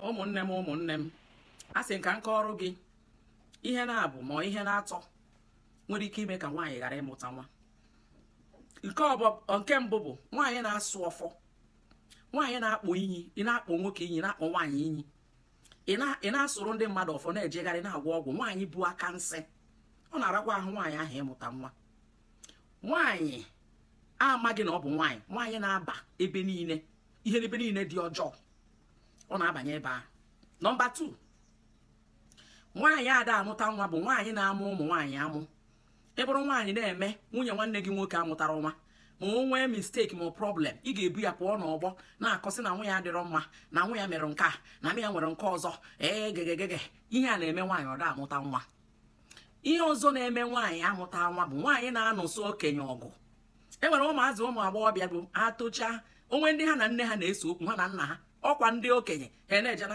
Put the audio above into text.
ụmụnne m asị nka nke ọrụ gị ihe na-abụ ma ihe na-atọ nwere ike ime ka nwaanyị ghara ịmụta nwa. Nke mbụ bụ nwaanyị na-asụ ọfọ, nwaanyị na-akpọ iyi, ị na-akpọ nwoke iyi, na-akpọ nwaanyị iyi, ị na-asụrụ ndị mmadụ ọfọ, na-ejegharị na-agwọ ọgwụ. Nwaanyị bụ aka nsị, ọ na-arakwa ahụ nwaanyị ahụ ịmụta nwa. Nwaanyị amaghị na ọ bụ nwaanyị, nwaanyị na-aba ebe niile, ihe ebe niile dị ọjọọ, ọ na-abanye ebe ahụ. Nọmba 2, nwaanyị ada amụta nwa bụ nwaanyị na-amụ ụmụ nwaanyị amụ. Ị bụrụ nwaanyị na-eme nwunye nwanne gị nwoke amụtara nwa, ma o nwee mistake ma problem, ị ga-ebu ya pụọ n'ọgbọ na-akọsị na nwa ya adịrọ mma, na nwa ya mere nke a, na nwa ya nwere nke ọzọ. Gegegege ihe a na-eme nwaanyị ọda amụta nwa. Ihe ọzọ na-eme nwaanyị amụta nwa bụ nwaanyị na-anụso okenye ọgụ. E nwere ụmụazị ụmụ agbọghọbịa bụ atụcha onwe ndị ha na nne ha na-ese okwu, ha na nna ha, ọkwa ndị okenye ha na-eje